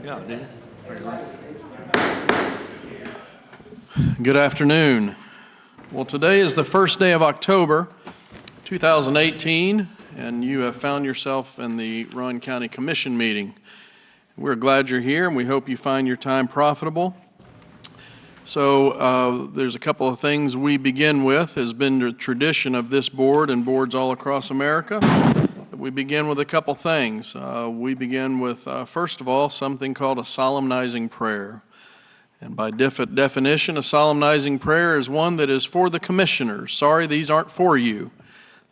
Yeah, dude. Good afternoon. Well, today is the first day of October 2018, and you have found yourself in the Rowan County Commission meeting. We're glad you're here, and we hope you find your time profitable. So there's a couple of things we begin with. Has been the tradition of this board and boards all across America. We begin with a couple things. We begin with, first of all, something called a solemnizing prayer. And by definition, a solemnizing prayer is one that is for the commissioners. Sorry, these aren't for you.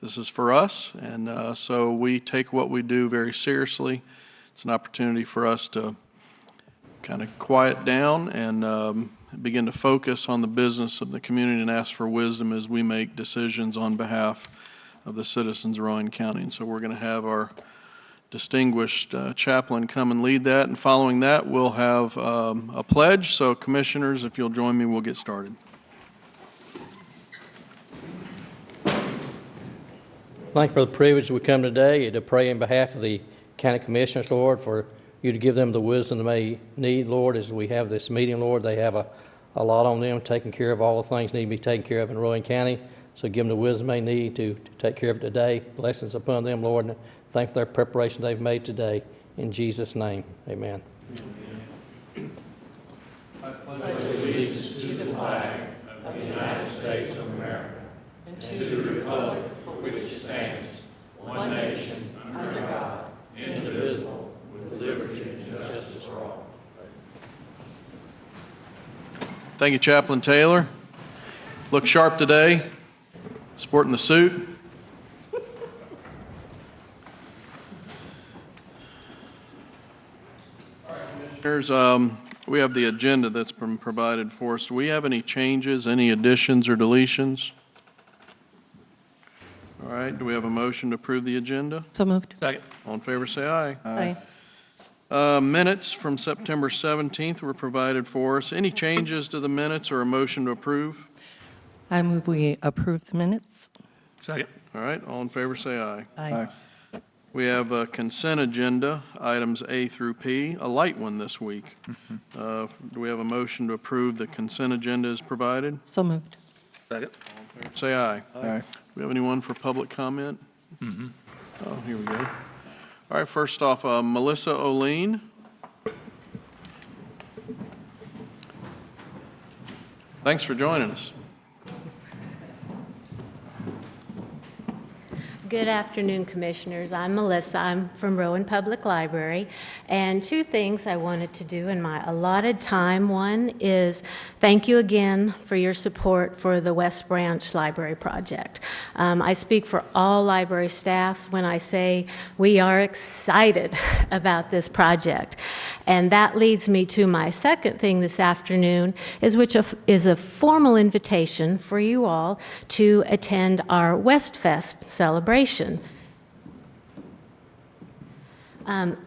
This is for us, and so we take what we do very seriously. It's an opportunity for us to kind of quiet down and begin to focus on the business of the community and ask for wisdom as we make decisions on behalf of the citizens of Rowan County. And so we're going to have our distinguished chaplain come and lead that, and following that we'll have a pledge. So commissioners, if you'll join me, we'll get started. Thank you for the privilege we come today to pray in behalf of the county commissioners, Lord, for you to give them the wisdom they may need, Lord, as we have this meeting, Lord. They have a lot on them, taking care of all the things need to be taken care of in Rowan County. So give them the wisdom they need to take care of it today. Blessings upon them, Lord, and thank you for their preparation they've made today. In Jesus' name, amen. I pledge allegiance to the flag of the United States of America and to the republic for which it stands, one nation, under God, indivisible, with liberty and justice for all. Thank you, Chaplain Taylor. Look sharp today, sporting the suit. Commissioners, we have the agenda that's been provided for us. Do we have any changes, any additions or deletions? All right, do we have a motion to approve the agenda? So moved. Second. All in favor, say aye. Aye. Minutes from September 17th were provided for us. Any changes to the minutes or a motion to approve? I move we approve the minutes. Second. All right, all in favor, say aye. Aye. We have a consent agenda, items A through P, a light one this week. Do we have a motion to approve the consent agenda as provided? So moved. Second. Say aye. Aye. Do we have anyone for public comment? Oh, here we go. All right, first off, Melissa Oline. Thanks for joining us. Good afternoon, Commissioners. I'm Melissa. I'm from Rowan Public Library. And two things I wanted to do in my allotted time. One is thank you again for your support for the West Branch Library Project. I speak for all library staff when I say we are excited about this project. And that leads me to my second thing this afternoon, which is a formal invitation for you all to attend our Westfest celebration.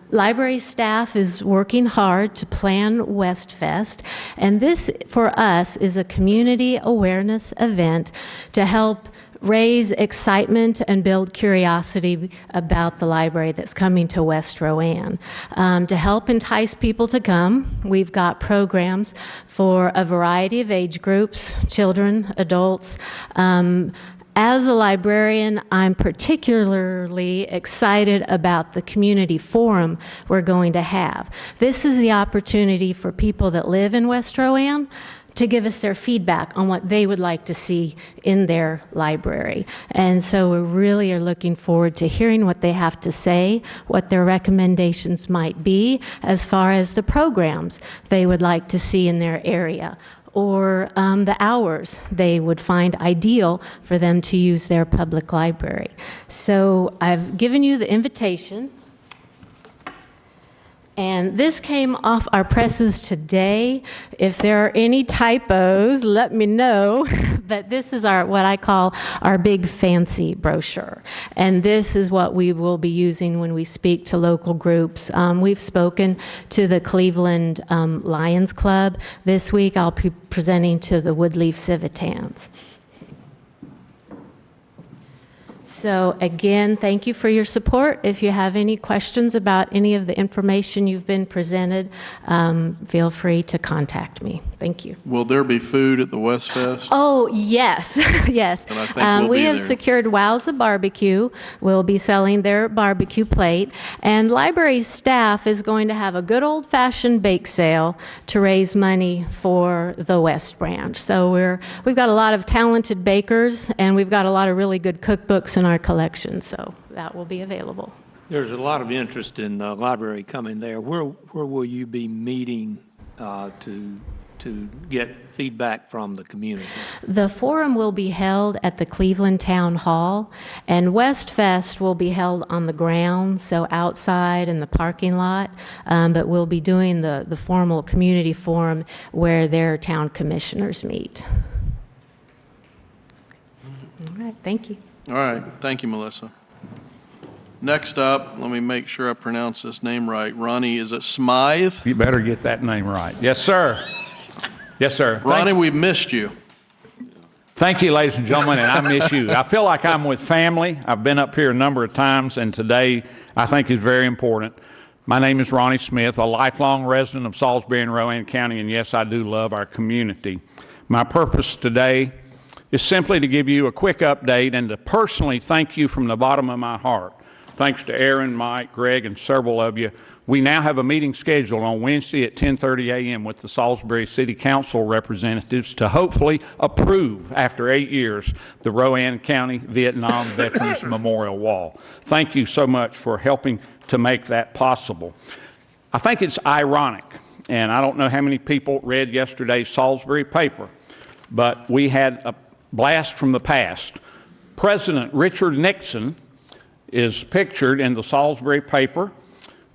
Library staff is working hard to plan Westfest, and this for us is a community awareness event to help raise excitement and build curiosity about the library that's coming to West Rowan. To help entice people to come, we've got programs for a variety of age groups, children, adults. As a librarian, I'm particularly excited about the community forum we're going to have. This is the opportunity for people that live in West Rowan to give us their feedback on what they would like to see in their library. And so we really are looking forward to hearing what they have to say, what their recommendations might be as far as the programs they would like to see in their area, or the hours they would find ideal for them to use their public library. So I've given you the invitation. And this came off our presses today. If there are any typos, let me know. But this is our what I call our big fancy brochure. And this is what we will be using when we speak to local groups. We've spoken to the Cleveland Lions Club. This week I'll be presenting to the Woodleaf Civitans. So again, thank you for your support. If you have any questions about any of the information you've been presented, feel free to contact me. Thank you. Will there be food at the West Fest? Oh, yes, yes. And I think we'll We be have there. secured Wowza Barbecue. We'll be selling their barbecue plate. And library staff is going to have a good old-fashioned bake sale to raise money for the West Branch. So we've got a lot of talented bakers, and we've got a lot of really good cookbooks in our collection, so that will be available. There's a lot of interest in the library coming there. Where will you be meeting to get feedback from the community? The forum will be held at the Cleveland Town Hall, and West Fest will be held on the ground, so outside in the parking lot, but we'll be doing the formal community forum where their town commissioners meet. All right, thank you. All right, thank you, Melissa. Next up, let me make sure I pronounce this name right. Ronnie, is it Smythe? You better get that name right. Yes, sir. Yes, sir. Ronnie, we've missed you. Thank you, ladies and gentlemen, and I miss you. I feel like I'm with family. I've been up here a number of times, and today I think is very important. My name is Ronnie Smith, a lifelong resident of Salisbury and Rowan County, and yes, I do love our community. My purpose today is simply to give you a quick update and to personally thank you from the bottom of my heart. Thanks to Aaron, Mike, Greg, and several of you, we now have a meeting scheduled on Wednesday at 10:30 a.m. with the Salisbury City Council representatives to hopefully approve, after 8 years, the Rowan County Vietnam Veterans Memorial Wall. Thank you so much for helping to make that possible. I think it's ironic, and I don't know how many people read yesterday's Salisbury paper, but we had a blast from the past. President Richard Nixon is pictured in the Salisbury paper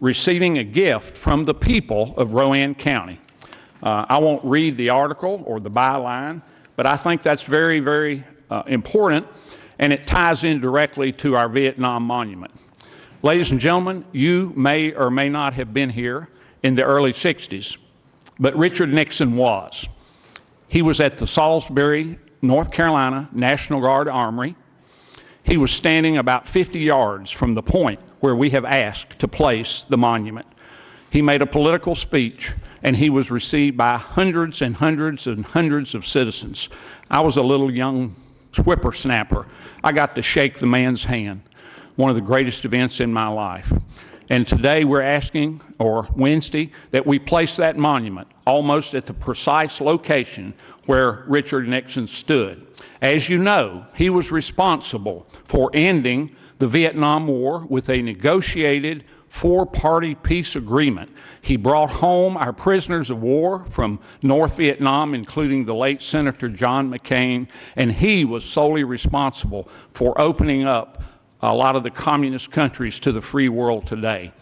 receiving a gift from the people of Rowan County. I won't read the article or the byline, but I think that's very, very important, and it ties in directly to our Vietnam Monument. Ladies and gentlemen, you may or may not have been here in the early 60s, but Richard Nixon was. He was at the Salisbury, North Carolina National Guard Armory. He was standing about 50 yards from the point where we have asked to place the monument. He made a political speech, and he was received by hundreds and hundreds and hundreds of citizens. I was a little young whippersnapper. I got to shake the man's hand, one of the greatest events in my life. And today we're asking, or Wednesday, that we place that monument almost at the precise location where Richard Nixon stood. As you know, he was responsible for ending the Vietnam War with a negotiated four-party peace agreement. He brought home our prisoners of war from North Vietnam, including the late Senator John McCain, and he was solely responsible for opening up a lot of the communist countries to the free world today.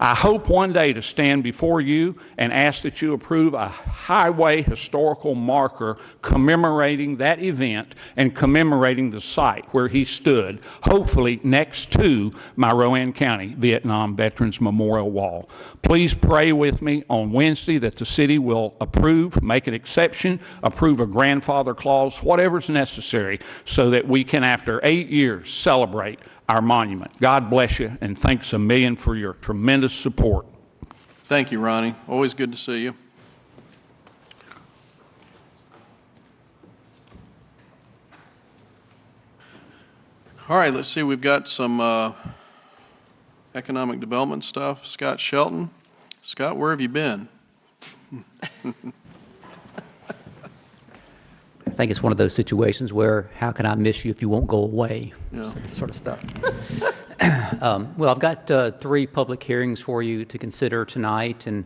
I hope one day to stand before you and ask that you approve a highway historical marker commemorating that event and commemorating the site where he stood, hopefully next to my Rowan County Vietnam Veterans Memorial Wall. Please pray with me on Wednesday that the city will approve, make an exception, approve a grandfather clause, whatever's necessary, so that we can, after 8 years, celebrate our monument. God bless you, and thanks a million for your tremendous support. Thank you, Ronnie. Always good to see you. All right, let's see. We've got some economic development stuff. Scott Shelton. Scott, where have you been? I think it's one of those situations where, how can I miss you if you won't go away? Yeah. Sort of stuff. Well, I've got 3 public hearings for you to consider tonight, and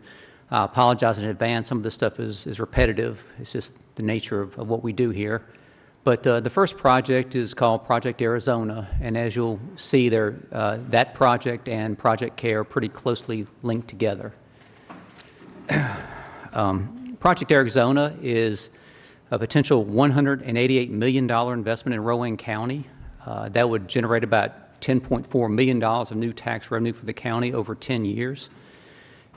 I apologize in advance. Some of this stuff is repetitive. It's just the nature of what we do here. But the first project is called Project Arizona, and as you'll see there, that project and Project Care are pretty closely linked together. Project Arizona is a potential $188 million investment in Rowan County. That would generate about $10.4 million of new tax revenue for the county over 10 years,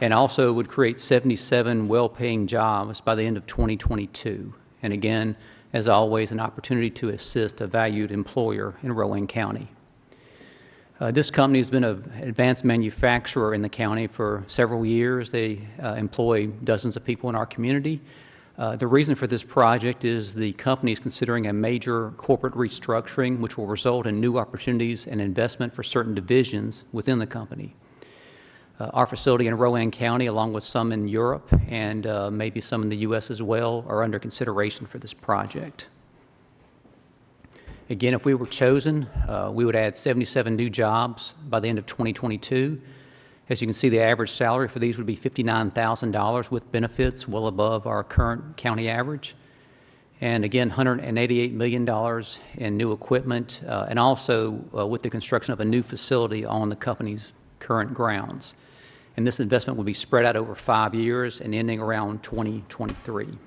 and also would create 77 well-paying jobs by the end of 2022. And again, as always, an opportunity to assist a valued employer in Rowan County. This company has been an advanced manufacturer in the county for several years. They employ dozens of people in our community. The reason for this project is the company is considering a major corporate restructuring, which will result in new opportunities and investment for certain divisions within the company. Our facility in Rowan County, along with some in Europe and maybe some in the U.S. as well, are under consideration for this project. Again, if we were chosen, we would add 77 new jobs by the end of 2022. As you can see, the average salary for these would be $59,000 with benefits, well above our current county average. And again, $188 million in new equipment, and also with the construction of a new facility on the company's current grounds. And this investment will be spread out over 5 years and ending around 2023.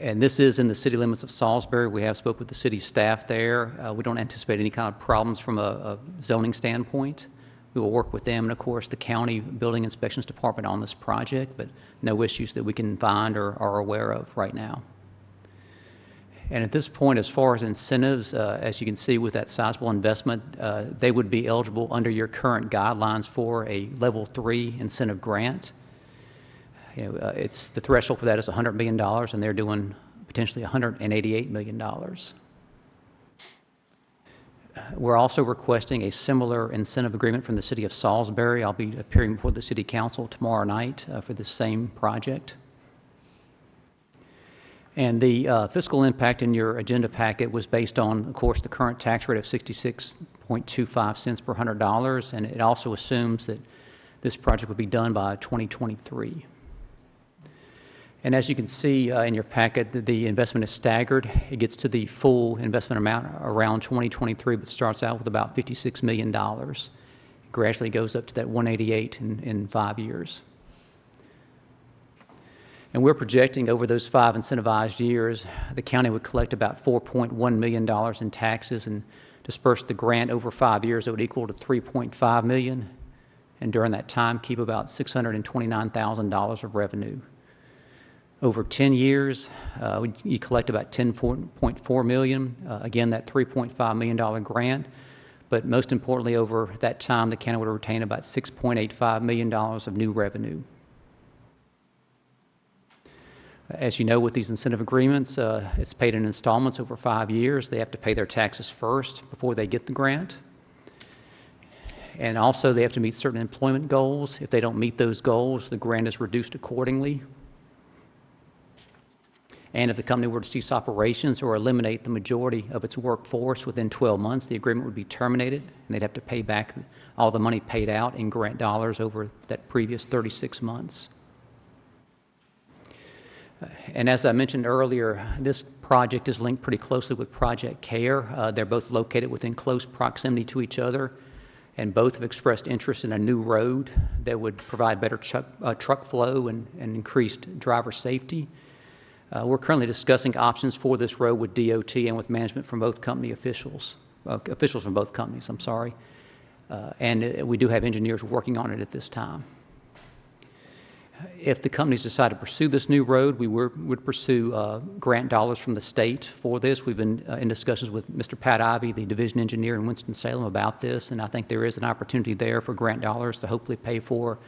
And this is in the city limits of Salisbury. We have spoke with the city staff there. We don't anticipate any kind of problems from a zoning standpoint. We will work with them and, of course, the county building inspections department on this project, but no issues that we can find or are aware of right now. And at this point, as far as incentives, as you can see with that sizable investment, they would be eligible under your current guidelines for a level 3 incentive grant. You know, it's the threshold for that is $100 million, and they're doing potentially $188 million. We're also requesting a similar incentive agreement from the city of Salisbury. I'll be appearing before the city council tomorrow night for the same project. And the fiscal impact in your agenda packet was based on, of course, the current tax rate of 66.25 cents per $100, and it also assumes that this project will be done by 2023. And as you can see in your packet, the investment is staggered. It gets to the full investment amount around 2023, but starts out with about $56 million. It gradually goes up to that 188 in 5 years. And we're projecting over those 5 incentivized years, the county would collect about $4.1 million in taxes and disperse the grant over 5 years. It would equal to $3.5 million. And during that time, keep about $629,000 of revenue. Over 10 years, you collect about $10.4 million. Again, that $3.5 million grant. But most importantly, over that time, the county would retain about $6.85 million of new revenue. As you know, with these incentive agreements, it's paid in installments over 5 years. They have to pay their taxes first before they get the grant. And also, they have to meet certain employment goals. If they don't meet those goals, the grant is reduced accordingly. And if the company were to cease operations or eliminate the majority of its workforce within 12 months, the agreement would be terminated, and they'd have to pay back all the money paid out in grant dollars over that previous 36 months. And as I mentioned earlier, this project is linked pretty closely with Project CARE. They're both located within close proximity to each other, and both have expressed interest in a new road that would provide better truck flow and increased driver safety. We're currently discussing options for this road with DOT and with management from both company officials from both companies, I'm sorry. And we do have engineers working on it at this time. If the companies decide to pursue this new road, we would pursue grant dollars from the state for this. We've been in discussions with Mr. Pat Ivey, the division engineer in Winston-Salem, about this, and I think there is an opportunity there for grant dollars to hopefully pay for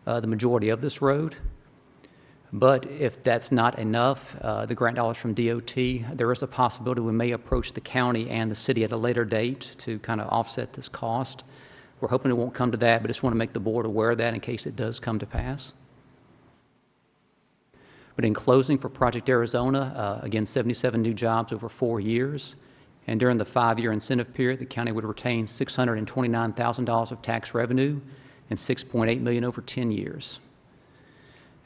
the majority of this road. But if that's not enough, the grant dollars from DOT, there is a possibility we may approach the county and the city at a later date to kind of offset this cost. We're hoping it won't come to that, but just want to make the board aware of that in case it does come to pass. But in closing, for Project Arizona, again, 77 new jobs over 4 years. And during the 5-year incentive period, the county would retain $629,000 of tax revenue and $6.8 million over 10 years.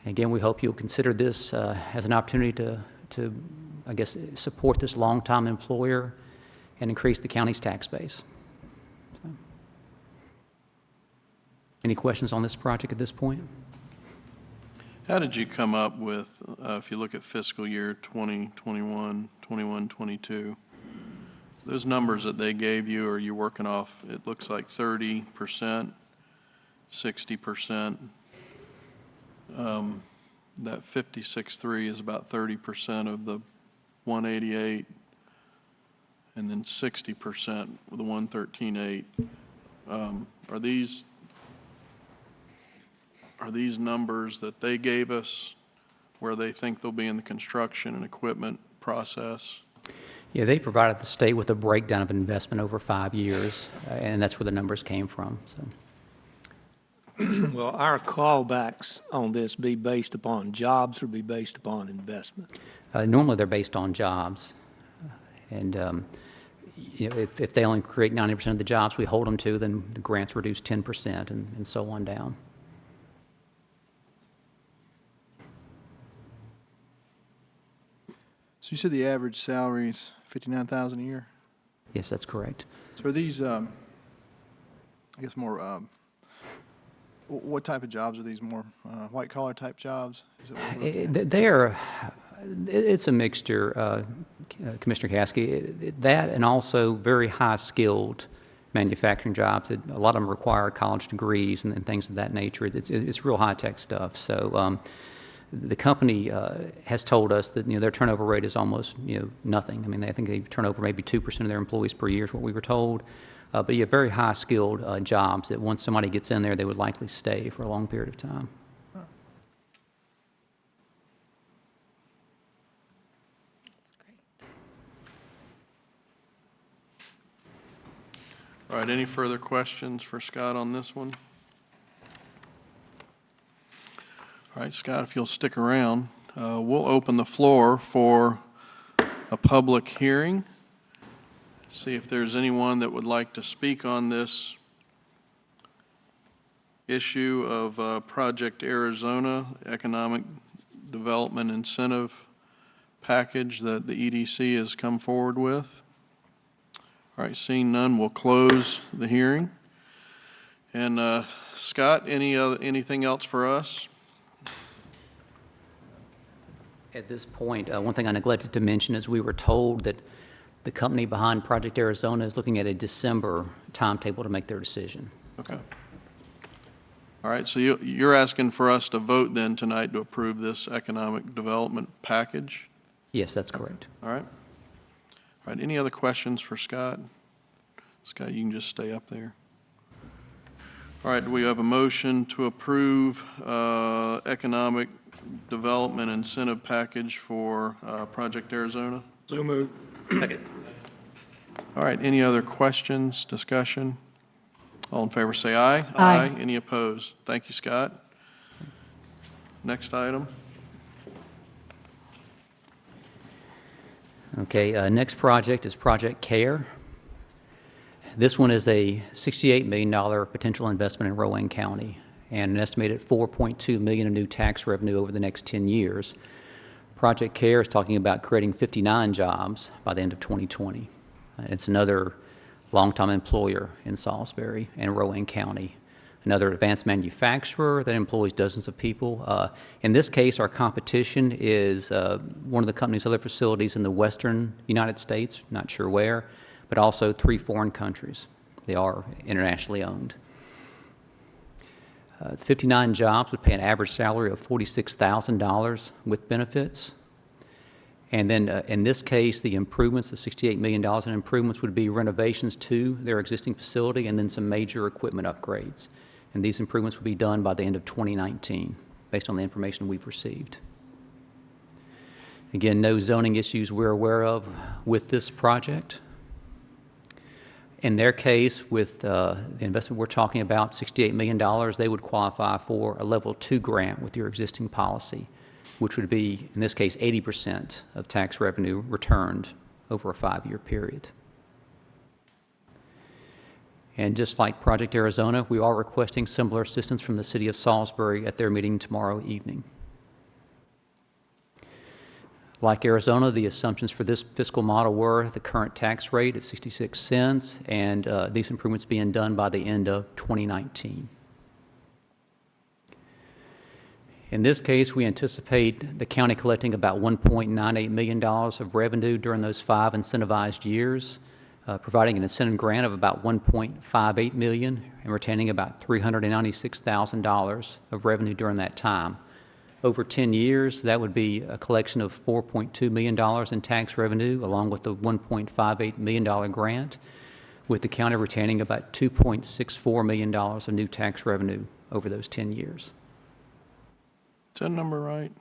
Again, we hope you'll consider this as an opportunity to, I guess, support this long-time employer and increase the county's tax base. So, any questions on this project at this point? How did you come up with, if you look at fiscal year 2021, 21, 22, those numbers that they gave you, are you working off, it looks like 30%, 60%? That 56.3 is about 30% of the 188. and then 60% with the 113.8. Are these numbers that they gave us where they think they'll be in the construction and equipment process? Yeah, they provided the state with a breakdown of investment over 5 years, and that's where the numbers came from. So, Will our callbacks on this be based upon jobs or be based upon investment? normally they're based on jobs, and you know, if they only create 90% of the jobs we hold them to, then the grants reduce 10% and so on down. So you said the average salary is $59,000 a year? Yes, that's correct. So are these, I guess more, what type of jobs are these? More white collar type jobs? Is it what we're looking at? It's a mixture, Commissioner Caskey. That and also very high-skilled manufacturing jobs. A lot of them require college degrees and things of that nature. It's real high-tech stuff. So the company has told us that their turnover rate is almost nothing. I mean, I think they turn over maybe 2% of their employees per year is what we were told. But you have very high-skilled jobs that once somebody gets in there, they would likely stay for a long period of time. All right, any further questions for Scott on this one? All right, Scott, if you'll stick around, we'll open the floor for a public hearing. See if there's anyone that would like to speak on this issue of Project Arizona Economic Development Incentive Package that the EDC has come forward with. All right, seeing none, we'll close the hearing. And Scott, anything else for us? At this point, one thing I neglected to mention is we were told that the company behind Project Arizona is looking at a December timetable to make their decision. Okay. All right, so you're asking for us to vote then tonight to approve this economic development package? Yes, that's correct. All right. All right, any other questions for Scott? Scott, you can just stay up there. All right, do we have a motion to approve economic development incentive package for Project Arizona? So moved. Second. All right, any other questions, discussion? All in favor say aye. Aye. Any opposed? Thank you, Scott. Next item. Okay, next project is Project CARE. This one is a $68 million potential investment in Rowan County and an estimated $4.2 million in new tax revenue over the next 10 years. Project CARE is talking about creating 59 jobs by the end of 2020. It's another longtime employer in Salisbury and Rowan County, another advanced manufacturer that employs dozens of people. In this case, our competition is one of the company's other facilities in the western United States, not sure where, but also 3 foreign countries. They are internationally owned. 59 jobs would pay an average salary of $46,000 with benefits. And then in this case, the improvements, the $68 million in improvements would be renovations to their existing facility and then some major equipment upgrades. And these improvements will be done by the end of 2019, based on the information we've received. Again, no zoning issues we're aware of with this project. In their case, with the investment we're talking about, $68 million, they would qualify for a level 2 grant with your existing policy, which would be, in this case, 80% of tax revenue returned over a 5-year period. And just like Project Arizona, we are requesting similar assistance from the City of Salisbury at their meeting tomorrow evening. Like Arizona, the assumptions for this fiscal model were the current tax rate at 66 cents and these improvements being done by the end of 2019. In this case, we anticipate the county collecting about $1.98 million of revenue during those 5 incentivized years, providing an incentive grant of about $1.58 million and retaining about $396,000 of revenue during that time. Over 10 years, that would be a collection of $4.2 million in tax revenue, along with the $1.58 million grant, with the county retaining about $2.64 million of new tax revenue over those 10 years. Is that number right?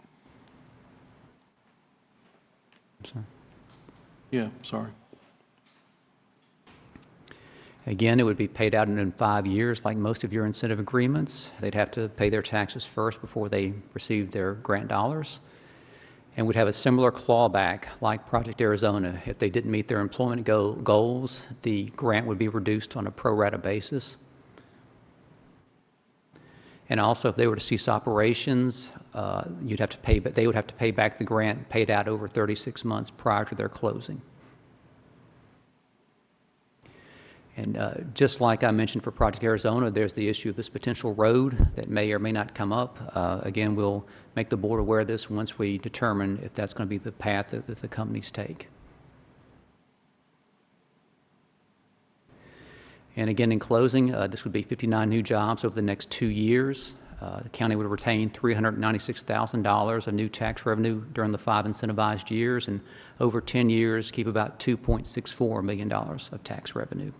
I'm sorry. Yeah, sorry. Again, it would be paid out in 5 years, like most of your incentive agreements. They'd have to pay their taxes first before they receive their grant dollars, and would have a similar clawback like Project Arizona. If they didn't meet their employment goals, the grant would be reduced on a pro rata basis. And also, if they were to cease operations, you'd have to pay, but they would have to pay back the grant paid out over 36 months prior to their closing. And just like I mentioned for Project Arizona, there's the issue of this potential road that may or may not come up. Again, we'll make the board aware of this once we determine if that's going to be the path that the companies take. And again, in closing, this would be 59 new jobs over the next 2 years. The county would retain $396,000 of new tax revenue during the 5 incentivized years, and over 10 years, keep about $2.64 million of tax revenue.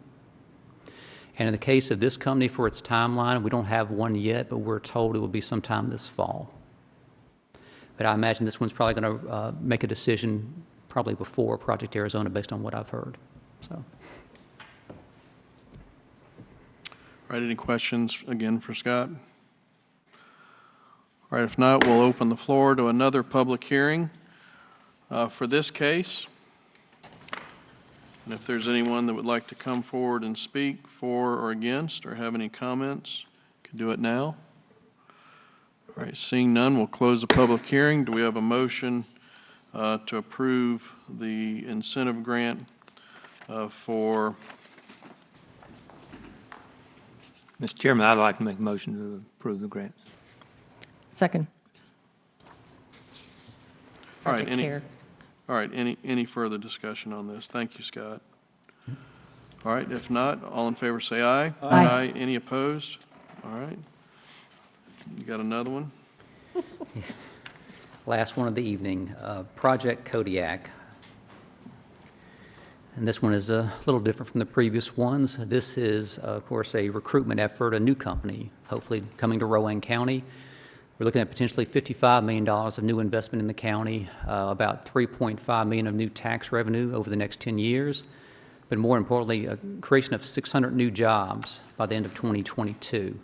And in the case of this company, for its timeline, we don't have one yet, but we're told it will be sometime this fall. But I imagine this one's probably going to make a decision probably before Project Arizona based on what I've heard. So. All right, any questions again for Scott? All right, if not, we'll open the floor to another public hearing for this case. And if there's anyone that would like to come forward and speak for or against or have any comments, you can do it now. All right, seeing none, we'll close the public hearing. Do we have a motion to approve the incentive grant for... Mr. Chairman, I'd like to make a motion to approve the grant. Second. All right, Project Care. any further discussion on this? Thank you, Scott. All right, if not, all in favor say aye. Aye. Any opposed? All right. You got another one? Last one of the evening, Project Kodiak. And this one is a little different from the previous ones. This is, of course, a recruitment effort, a new company, hopefully coming to Rowan County. We're looking at potentially $55 million of new investment in the county, about $3.5 million of new tax revenue over the next 10 years, but more importantly, a creation of 600 new jobs by the end of 2022.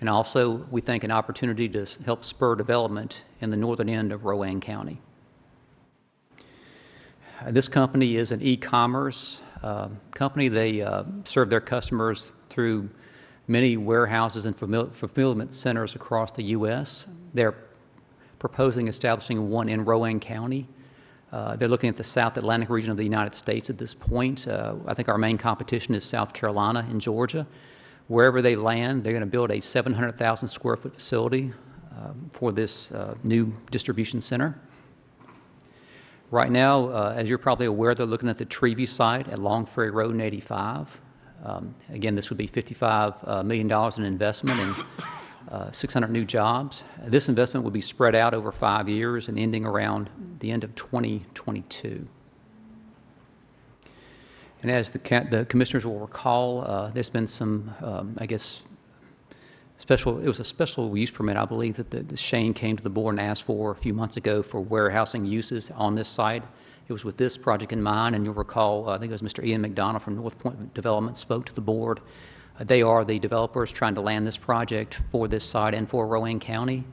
And also, we think an opportunity to help spur development in the northern end of Rowan County. This company is an e-commerce company. They serve their customers through many warehouses and fulfillment centers across the U.S. They're proposing establishing one in Rowan County. They're looking at the South Atlantic region of the United States at this point. I think our main competition is South Carolina and Georgia. Wherever they land, they're going to build a 700,000 square foot facility for this new distribution center. Right now, as you're probably aware, they're looking at the Trevi site at Long Ferry Road and 85. Again, this would be $55 million in investment and 600 new jobs. This investment would be spread out over 5 years and ending around the end of 2022. And as the commissioners will recall, there's been some, I guess, it was a special use permit, I believe, that the Shane came to the board and asked for a few months ago for warehousing uses on this site. It was with this project in mind, and you'll recall, I think it was Mr. Ian McDonough from North Point Development spoke to the board. They are the developers trying to land this project for this site and for Rowan County.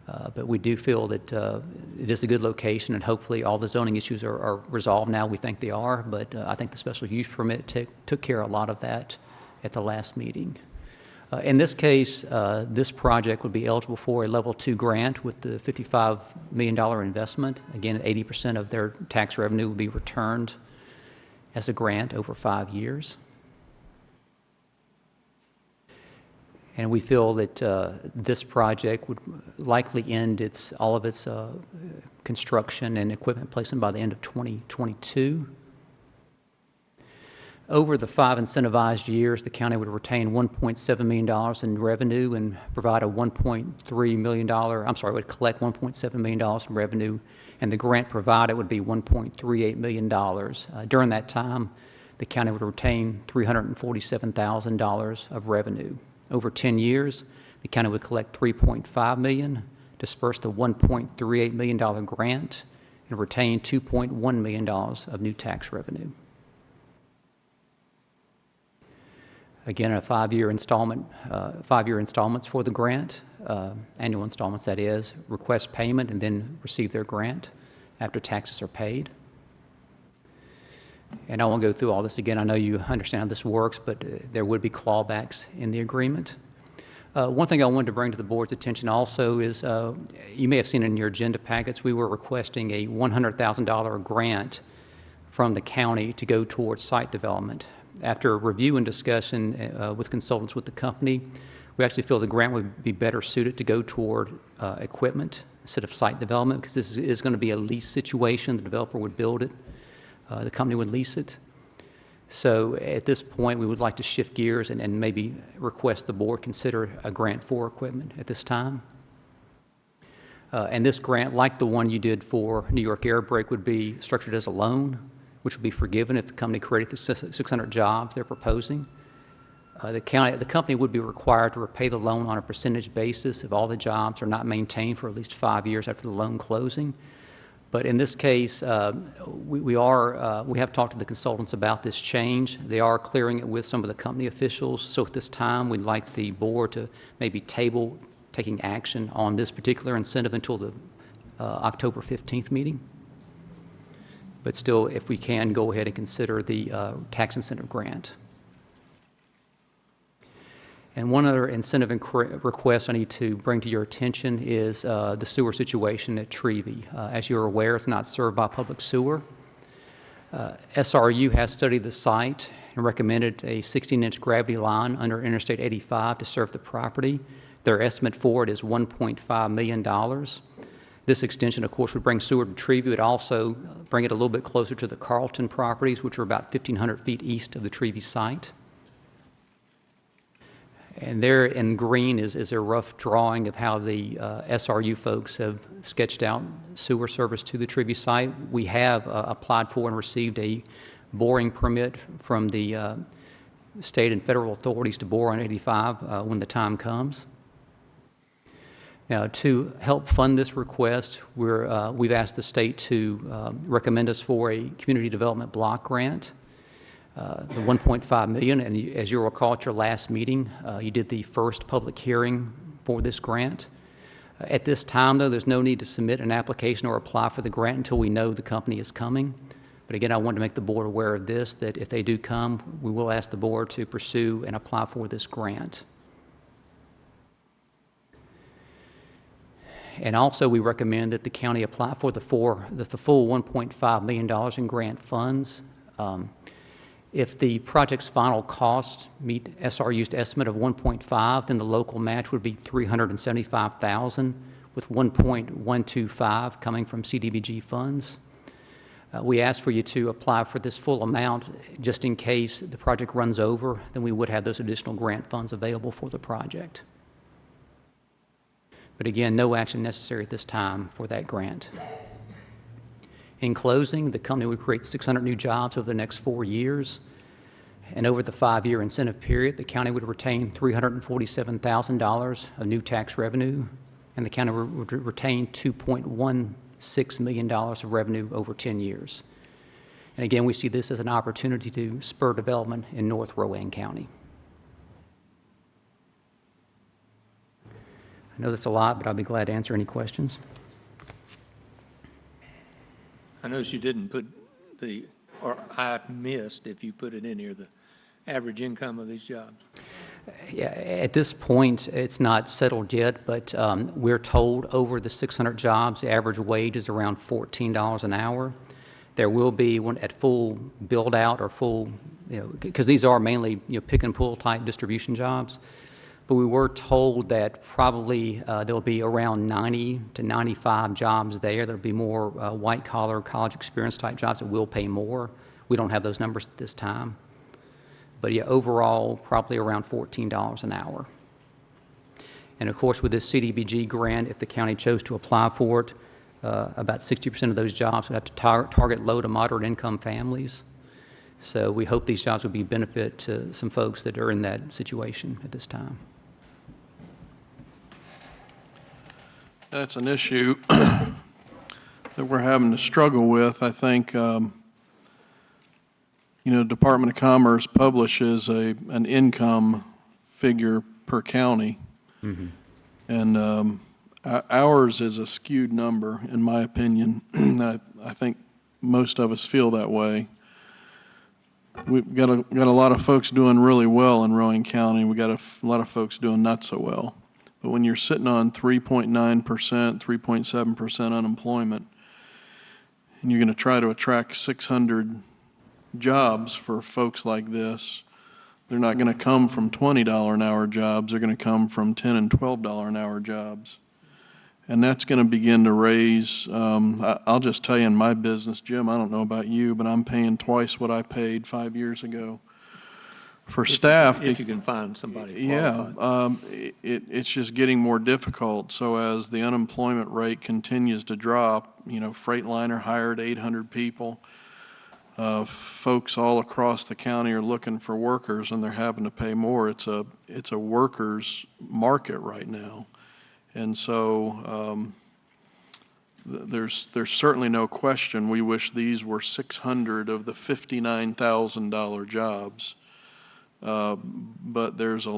But we do feel that it is a good location, and hopefully all the zoning issues are resolved now. We think they are, but I think the special use permit took care of a lot of that at the last meeting. In this case, this project would be eligible for a level 2 grant with the $55 million investment. Again, 80% of their tax revenue will be returned as a grant over 5 years. And we feel that this project would likely end all of its construction and equipment placement by the end of 2022. Over the 5 incentivized years, the county would retain $1.7 million in revenue and provide a $1.3 million, would collect $1.7 million in revenue, and the grant provided would be $1.38 million. During that time, the county would retain $347,000 of revenue. Over 10 years, the county would collect $3.5 million, disperse the $1.38 million grant, and retain $2.1 million of new tax revenue. Again, a 5-year installments for the grant, annual installments that is, request payment and then receive their grant after taxes are paid. And I won't go through all this again. I know you understand how this works, but there would be clawbacks in the agreement. One thing I wanted to bring to the board's attention also is, you may have seen in your agenda packets, we were requesting a $100,000 grant from the county to go towards site development. After review and discussion with consultants with the company, we actually feel the grant would be better suited to go toward equipment instead of site development, because this is going to be a lease situation. The developer would build it, the company would lease it. So at this point, we would like to shift gears and maybe request the board consider a grant for equipment at this time. And this grant, like the one you did for New York Air Brake, would be structured as a loan, which would be forgiven if the company created the 600 jobs they're proposing. The company would be required to repay the loan on a percentage basis if all the jobs are not maintained for at least 5 years after the loan closing. But in this case, we have talked to the consultants about this change. They are clearing it with some of the company officials. So at this time, we'd like the board to maybe table taking action on this particular incentive until the October 15th meeting. But still, if we can, go ahead and consider the tax incentive grant. And one other incentive request I need to bring to your attention is the sewer situation at Trevy. As you're aware, it's not served by public sewer. SRU has studied the site and recommended a 16-inch gravity line under Interstate 85 to serve the property. Their estimate for it is $1.5 million. This extension, of course, would bring sewer to Trevy. It would also bring it a little bit closer to the Carlton properties, which are about 1,500 feet east of the Trevy site. And there in green is a rough drawing of how the SRU folks have sketched out sewer service to the Trevy site. We have applied for and received a boring permit from the state and federal authorities to bore on 85 when the time comes. Now, to help fund this request, we've asked the state to recommend us for a community development block grant, the $1.5 million. And as you'll recall at your last meeting, you did the first public hearing for this grant. At this time, though, there's no need to submit an application or apply for the grant until we know the company is coming. But again, I wanted to make the board aware of this, that if they do come, we will ask the board to pursue and apply for this grant. And also, we recommend that the county apply for the full $1.5 million in grant funds. If the project's final costs meet SRU's estimate of 1.5, then the local match would be $375,000, with 1.125 coming from CDBG funds. We ask for you to apply for this full amount just in case the project runs over, then we would have those additional grant funds available for the project. But again, no action necessary at this time for that grant. In closing, the company would create 600 new jobs over the next 4 years. And over the 5-year incentive period, the county would retain $347,000 of new tax revenue, and the county would retain $2.16 million of revenue over 10 years. And again, we see this as an opportunity to spur development in North Rowan County. I know that's a lot, but I'll be glad to answer any questions. I noticed you didn't put or I missed if you put it in here, the average income of these jobs. Yeah, at this point, it's not settled yet, but we're told over the 600 jobs, the average wage is around $14 an hour. There will be one at full build out or full, because these are mainly pick and pull type distribution jobs. But we were told that probably there'll be around 90 to 95 jobs there. There'll be more white collar college experience type jobs that will pay more. We don't have those numbers at this time. But yeah, overall, probably around $14 an hour. And of course, with this CDBG grant, if the county chose to apply for it, about 60% of those jobs would have to target low to moderate income families. So we hope these jobs will be benefit to some folks that are in that situation at this time. That's an issue that we're having to struggle with. I think, Department of Commerce publishes an income figure per county. Mm-hmm. And ours is a skewed number, in my opinion. I think most of us feel that way. We've got a lot of folks doing really well in Rowan County. We got a lot of folks doing not so well. But when you're sitting on 3.9%, 3.7% unemployment, and you're going to try to attract 600 jobs for folks like this, they're not going to come from $20 an hour jobs. They're going to come from $10 and $12 an hour jobs. And that's going to begin to raise, I'll just tell you in my business, Jim, I don't know about you, but I'm paying twice what I paid 5 years ago for staff. If you can find somebody qualified. Yeah, it's just getting more difficult. So as the unemployment rate continues to drop, Freightliner hired 800 people. Folks all across the county are looking for workers, and they're having to pay more. It's a workers' market right now. And so there's certainly no question we wish these were 600 of the $59,000 jobs. But there's a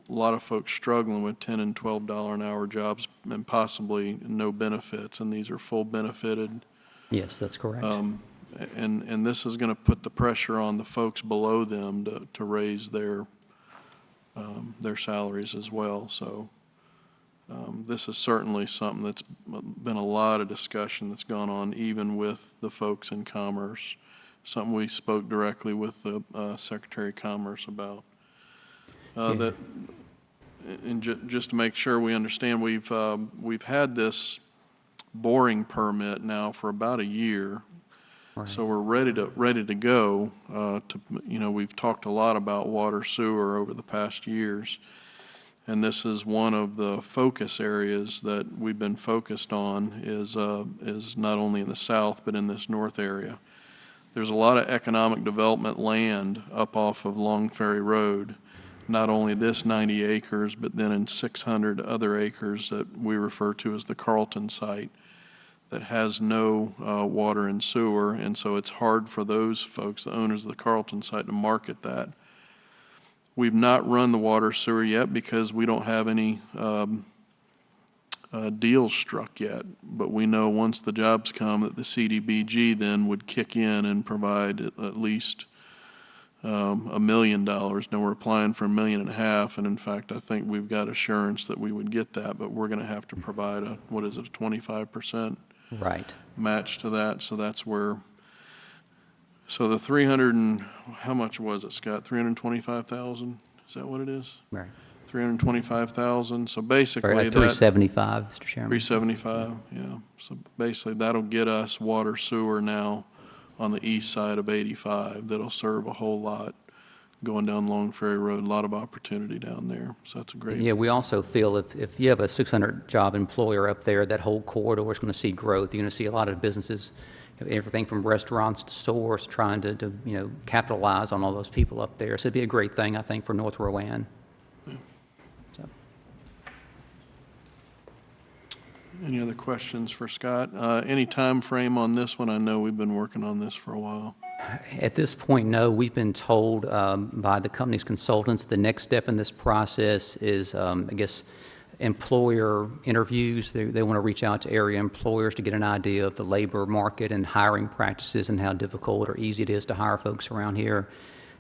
lot of folks struggling with $10 and $12 an hour jobs and possibly no benefits, and these are full benefited. Yes, that's correct. And this is going to put the pressure on the folks below them to raise their salaries as well. So this is certainly something that's been a lot of discussion that's gone on, even with the folks in Commerce. Something we spoke directly with the Secretary of Commerce about. That, and just to make sure we understand, we've had this boring permit now for about a year. Right. So we're ready to go. We've talked a lot about water sewer over the past years, and this is one of the focus areas that we've been focused on. Is not only in the south but in this north area. There's a lot of economic development land up off of Long Ferry Road. Not only this 90 acres, but then in 600 other acres that we refer to as the Carlton site, that has no water and sewer, and so it's hard for those folks, the owners of the Carlton site, to market that. We've not run the water sewer yet because we don't have any deals struck yet, but we know once the jobs come that the CDBG then would kick in and provide at least $1 million. Now we're applying for $1.5 million, and in fact I think we've got assurance that we would get that, but we're going to have to provide a 25% right match to that. So that's where, so the 300 and, how much was it, Scott? 325,000? Is that what it is? Right. 325,000. So basically that 375, Mr. Chairman. 375, yeah. So basically that'll get us water sewer now on the east side of 85. That'll serve a whole lot going down Long Ferry Road. A lot of opportunity down there. So that's a great. Yeah, we also feel if you have a 600 job employer up there, that whole corridor is going to see growth. You're going to see a lot of businesses, everything from restaurants to stores, trying to capitalize on all those people up there. So it'd be a great thing, I think, for North Rowan. So. Any other questions for Scott? Any time frame on this one? I know we've been working on this for a while. At this point, no. We've been told by the company's consultants the next step in this process is, employer interviews. They want to reach out to area employers to get an idea of the labor market and hiring practices and how difficult or easy it is to hire folks around here.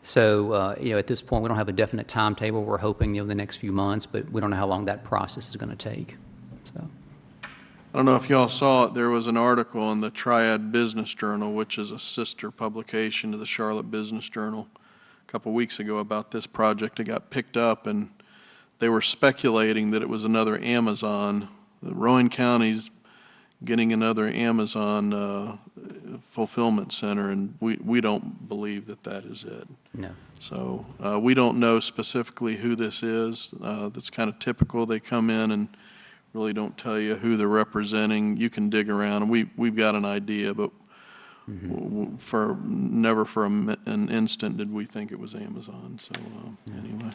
So, at this point, we don't have a definite timetable. We're hoping, the next few months, but we don't know how long that process is going to take. So. I don't know if y'all saw it. There was an article in the Triad Business Journal, which is a sister publication to the Charlotte Business Journal, a couple weeks ago about this project. It got picked up, and they were speculating that it was another Amazon. Rowan County's getting another Amazon fulfillment center, and we don't believe that is it. No. So we don't know specifically who this is. That's kind of typical. They come in and really don't tell you who they're representing. You can dig around, and we've got an idea, but never for an instant did we think it was Amazon. So anyway.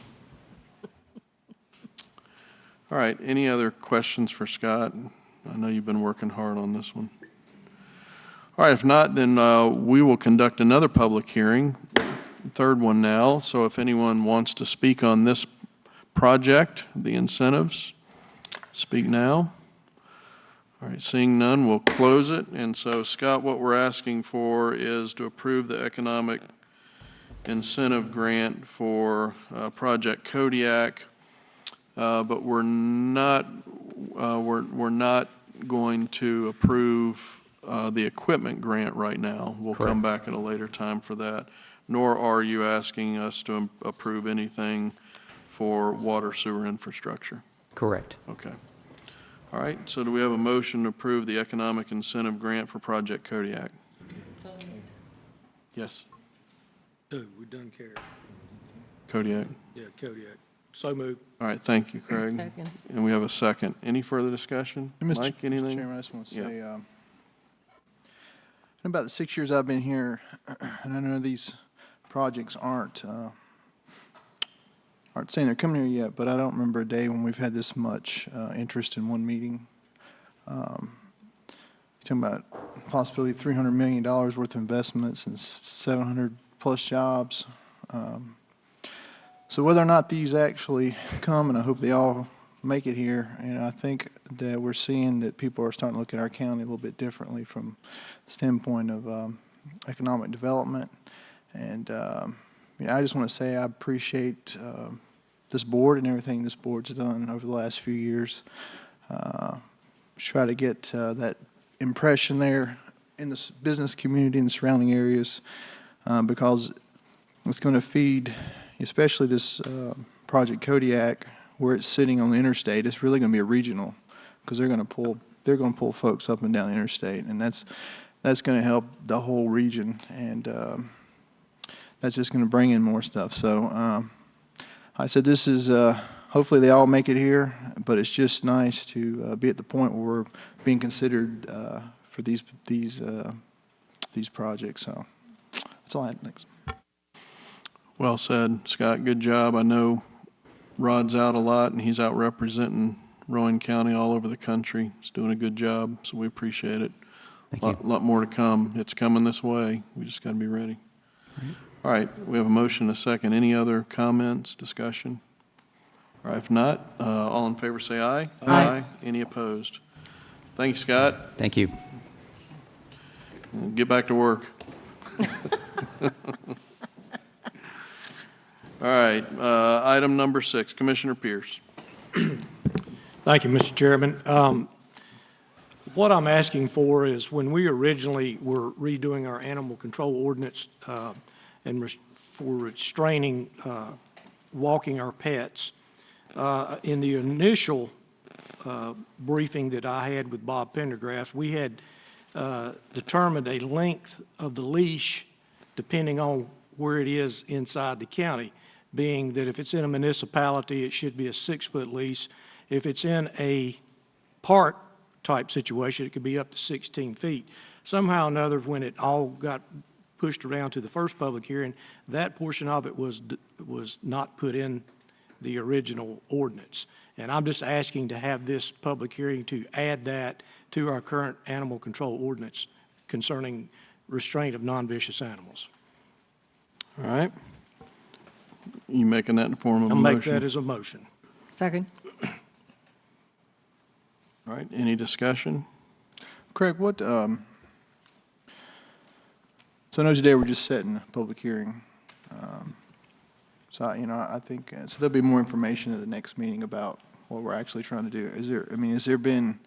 All right, any other questions for Scott? I know you've been working hard on this one. All right, if not, then we will conduct another public hearing, third one now. So if anyone wants to speak on this project, the incentives, speak now. All right, seeing none, we'll close it. And so, Scott, what we're asking for is to approve the economic incentive grant for Project Kodiak, but we're not going to approve the equipment grant right now. We'll Correct. come back at a later time for that. Nor are you asking us to approve anything for water sewer infrastructure. Correct. Okay. All right, so do we have a motion to approve the economic incentive grant for Project Kodiak? Yes, Oh, we done carry. Kodiak. Yeah, Kodiak. So moved. All right, thank you, Craig. Second. And we have a second. Any further discussion? And Mike, anything? Mr. Chairman, I just want to Yeah. say, in about the 6 years I've been here, and I know these projects aren't saying they're coming here yet, but I don't remember a day when we've had this much interest in one meeting. You're talking about possibility $300 million worth of investments and 700 plus jobs. So whether or not these actually come, and I hope they all make it here, and I think that we're seeing that people are starting to look at our county a little bit differently from the standpoint of economic development. And I just want to say I appreciate this board and everything this board's done over the last few years. Try to get that impression there in the business community and the surrounding areas, because it's going to feed, especially this Project Kodiak, where it's sitting on the interstate. It's really going to be a regional, because they're going to pull folks up and down the interstate, and that's going to help the whole region, and that's just going to bring in more stuff. So I said this is hopefully they all make it here, but it's just nice to be at the point where we're being considered for these projects. So that's all I had. Thanks. Well said, Scott. Good job. I know Rod's out a lot, and he's out representing Rowan County all over the country. He's doing a good job, so we appreciate it. Thank you. Lot more to come. It's coming this way. We just got to be ready. All right, we have a motion, a second. Any other comments, discussion? All right, if not, all in favor say aye. Aye. Any opposed? Thank you, Scott. Thank you. Get back to work. All right, item number 6, Commissioner Pierce. Thank you, Mr. Chairman. What I'm asking for is, when we originally were redoing our animal control ordinance and for restraining walking our pets, in the initial briefing that I had with Bob Pendergraft, we had determined a length of the leash depending on where it is inside the county, being that if it's in a municipality, it should be a 6-foot leash. If it's in a park type situation, it could be up to 16 feet. Somehow or another, when it all got pushed around to the first public hearing, that portion of it was not put in the original ordinance. And I'm just asking to have this public hearing to add that to our current animal control ordinance concerning restraint of non-vicious animals. All right. You making that in form of a I'll motion? make that as a motion. Second. All right, any discussion? Craig, what, so I know today we're just setting a public hearing. So, I think, so there'll be more information at the next meeting about what we're actually trying to do. Has there been,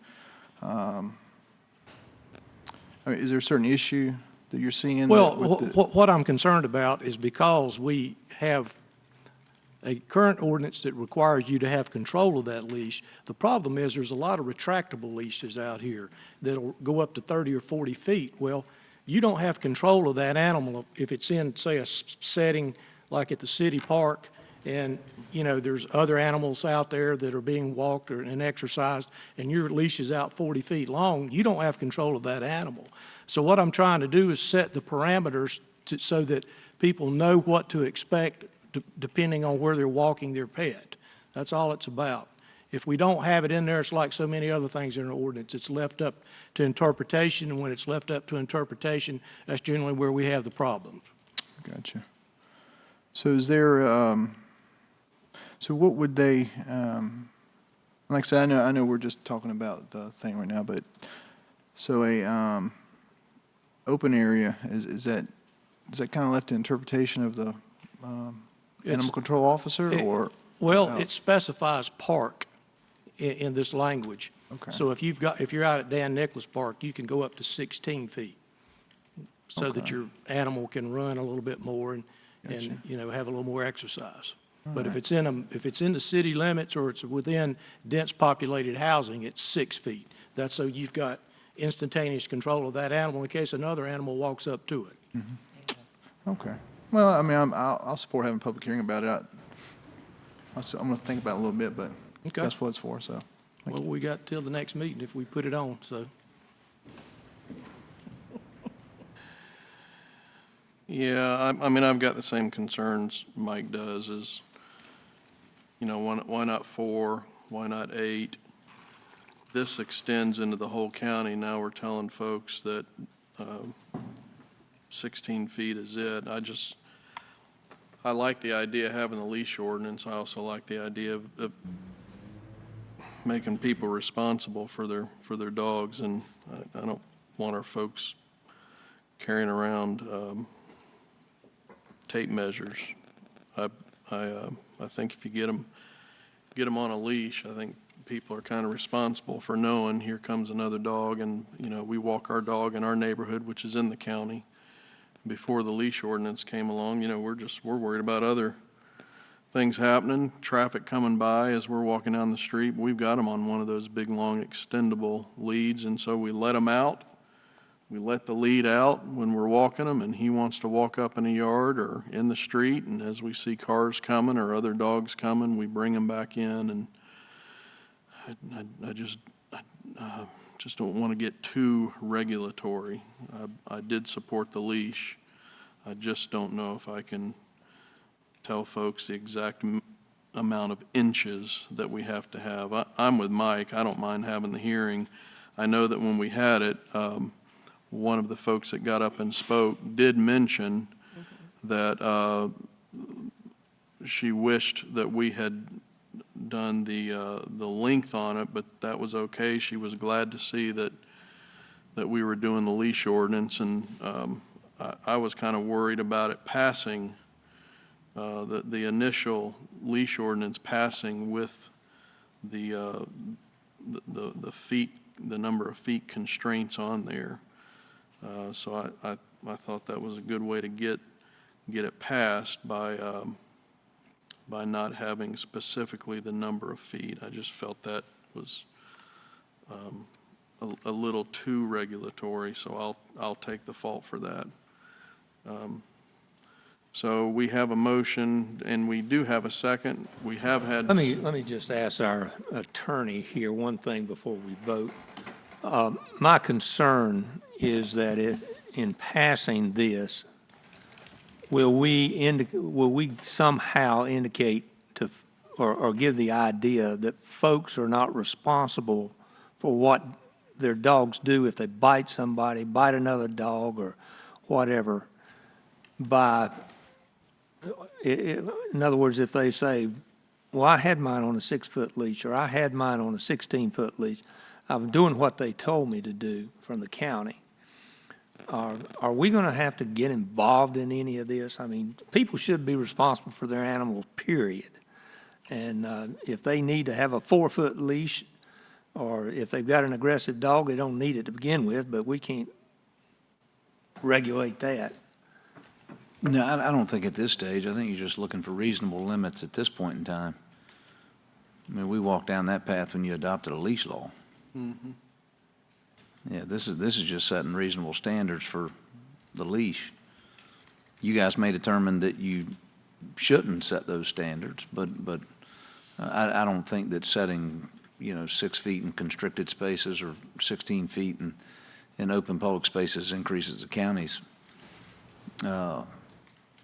is there a certain issue that you're seeing? Well, with the- what I'm concerned about is because we have a current ordinance that requires you to have control of that leash, the problem is there's a lot of retractable leashes out here that'll go up to 30 or 40 feet. Well, you don't have control of that animal if it's in, say, a setting like at the city park, and, you know, there's other animals out there that are being walked and exercised, and your leash is out 40 feet long, you don't have control of that animal. So what I'm trying to do is set the parameters so that people know what to expect depending on where they're walking their pet. That's all it's about. If we don't have it in there, it's like so many other things in our ordinance. It's left up to interpretation, and when it's left up to interpretation, that's generally where we have the problems. Gotcha. So is there, so what would they, like I said, I know we're just talking about the thing right now, but, so a open area, is that kind of left to interpretation of the animal control officer, or? Well, it specifies park in this language. Okay. So if you're out at Dan Nicholas Park, you can go up to 16 feet so that your animal can run a little bit more and, you know, have a little more exercise. But if it's in the city limits or it's within dense populated housing, it's 6 feet. That's so you've got instantaneous control of that animal in case another animal walks up to it. Mm-hmm. Okay. Well, I mean, I'll support having a public hearing about it. I'm going to think about it a little bit, but Okay. that's what it's for, so. Well, we got till the next meeting if we put it on, so. Yeah, I mean, I've got the same concerns Mike does, is, you know, why not 4? Why not 8? This extends into the whole county. Now we're telling folks that 16 feet is it. I like the idea of having the leash ordinance. I also like the idea of making people responsible for their dogs, and I don't want our folks carrying around tape measures. I think if you get them on a leash, I think people are kind of responsible for knowing here comes another dog, and, you know, we walk our dog in our neighborhood, which is in the county. Before the leash ordinance came along, you know, we're worried about other things happening, traffic coming by as we're walking down the street. We've got them on one of those big, long, extendable leads, and so we let them out. We let the lead out when we're walking them, and he wants to walk up in a yard or in the street, and as we see cars coming or other dogs coming, we bring them back in, and I just don't want to get too regulatory. I did support the leash. I just don't know if I can tell folks the exact amount of inches that we have to have. I'm with Mike. I don't mind having the hearing. I know that when we had it, one of the folks that got up and spoke did mention that she wished that we had done the length on it, but that was okay. She was glad to see that we were doing the leash ordinance, and I was kind of worried about it passing, the initial leash ordinance passing with the feet, the number of feet constraints on there. So I thought that was a good way to get it passed by not having specifically the number of feet. I just felt that was a little too regulatory, so I'll take the fault for that. So we have a motion, and we do have a second. We have had. Let me just ask our attorney here one thing before we vote. My concern is that in passing this, will we somehow indicate to, or give the idea that folks are not responsible for what their dogs do if they bite somebody, bite another dog, or whatever, in other words, if they say, well, I had mine on a 6-foot leash, or I had mine on a 16-foot leash, I'm doing what they told me to do from the county. Are we going to have to get involved in any of this? I mean, people should be responsible for their animals, period. And if they need to have a 4-foot leash, or if they've got an aggressive dog, they don't need it to begin with, but we can't regulate that. No, I don't think at this stage. I think you're just looking for reasonable limits at this point in time. I mean, we walked down that path when you adopted a leash law. Mm-hmm. Yeah, this is just setting reasonable standards for the leash. You guys may determine that you shouldn't set those standards, but I don't think that setting, 6 feet in constricted spaces or 16 feet in open public spaces increases the county's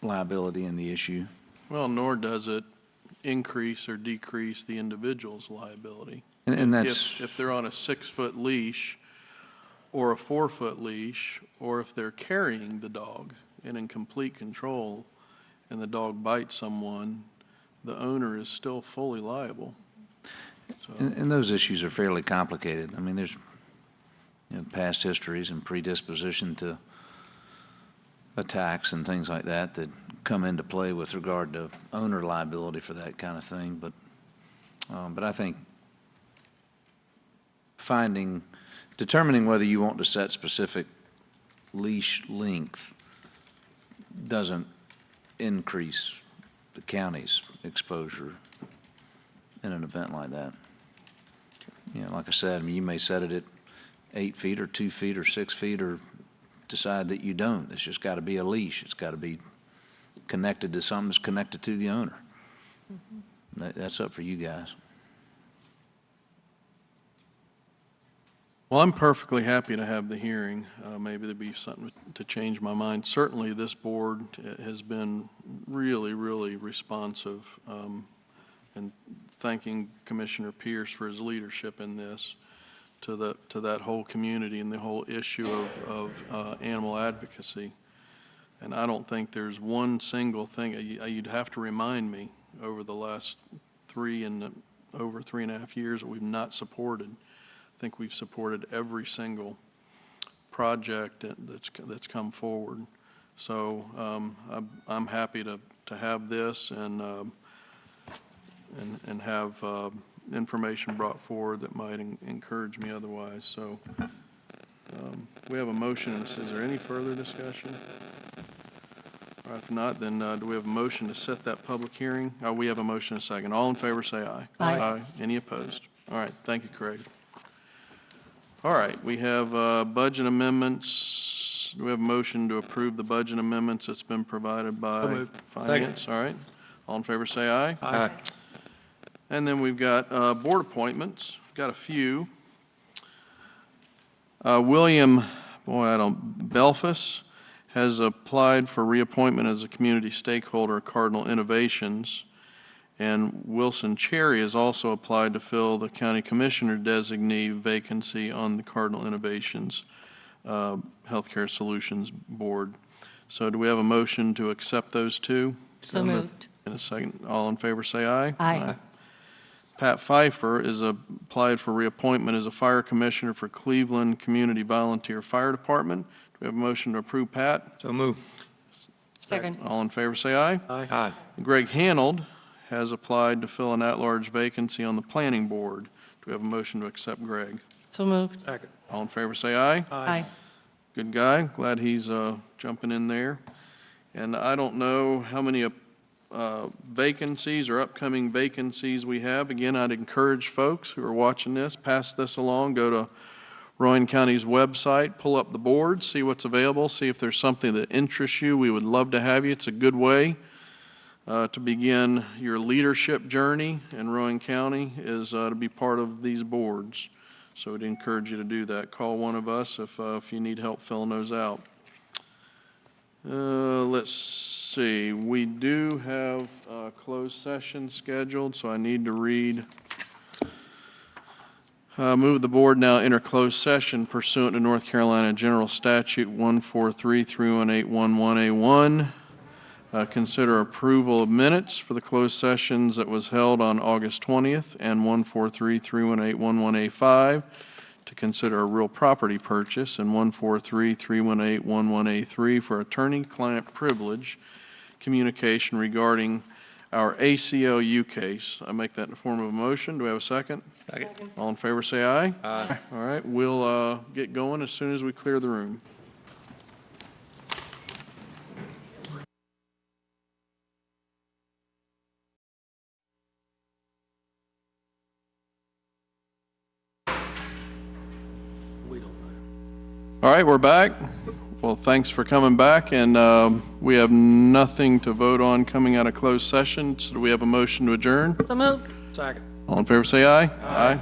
liability in the issue. Well, nor does it increase or decrease the individual's liability. And that's, If they're on a 6-foot leash or a 4-foot leash, or if they're carrying the dog and in complete control and the dog bites someone, the owner is still fully liable. So, and those issues are fairly complicated. I mean, there's past histories and predisposition to attacks and things like that that come into play with regard to owner liability for that kind of thing. But I think determining whether you want to set specific leash length doesn't increase the county's exposure in an event like that. Like I said, I mean, you may set it at 8 feet or 2 feet or 6 feet, or decide that you don't. It's just got to be a leash. It's got to be connected to something that's connected to the owner. That's up for you guys. well, I'm perfectly happy to have the hearing. Maybe there'd be something to change my mind. Certainly, this board has been really, really responsive, and thanking Commissioner Pierce for his leadership in this, to that whole community and the whole issue of animal advocacy. And I don't think there's one single thing, you'd have to remind me, over the last over 3.5 years that we've not supported. I think we've supported every single project that's come forward. So I'm happy to have this and have information brought forward that might encourage me otherwise. So we have a motion. Is there any further discussion? All right, if not, then do we have a motion to set that public hearing? We have a motion and a second. All in favor, say aye. Aye. Any opposed? All right, thank you, Craig. All right, we have budget amendments. Do we have a motion to approve the budget amendments that's been provided by Finance? All right, all in favor, say aye. Aye. And then we've got board appointments. We've got a few. William, Belfus has applied for reappointment as a community stakeholder at Cardinal Innovations. And Wilson Cherry has also applied to fill the county commissioner designee vacancy on the Cardinal Innovations Healthcare Solutions Board. So do we have a motion to accept those two? So moved. In a second, all in favor say aye. Aye. Pat Pfeiffer is applied for reappointment as a fire commissioner for Cleveland Community Volunteer Fire Department. Do we have a motion to approve Pat? So move. Second. All in favor say aye. Aye. Greg Hanold has applied to fill an at-large vacancy on the planning board. Do we have a motion to accept Greg? So moved. Second. All in favor say aye. Aye. Good guy. Glad he's jumping in there. And I don't know how many vacancies or upcoming vacancies we have. Again, I'd encourage folks who are watching this, pass this along, go to Rowan County's website, pull up the board, see what's available, see if there's something that interests you. We would love to have you. It's a good way to begin your leadership journey in Rowan County, is to be part of these boards. So I'd encourage you to do that. Call one of us if you need help filling those out. Let's see. We do have a closed session scheduled, so I need to read. Move the board now enter closed session pursuant to North Carolina General Statute 143-31811A1. Consider approval of minutes for the closed sessions that was held on August 20th and 143-31811A5. To consider a real property purchase, and 143-31811A3 for attorney-client privilege communication regarding our ACLU case. I make that in the form of a motion. Do we have a second? Second. All in favor say aye. Aye. All right, we'll get going as soon as we clear the room. All right, we're back. Well, thanks for coming back, and we have nothing to vote on coming out of closed session, so do we have a motion to adjourn? So moved. Second. All in favor, say aye. Aye.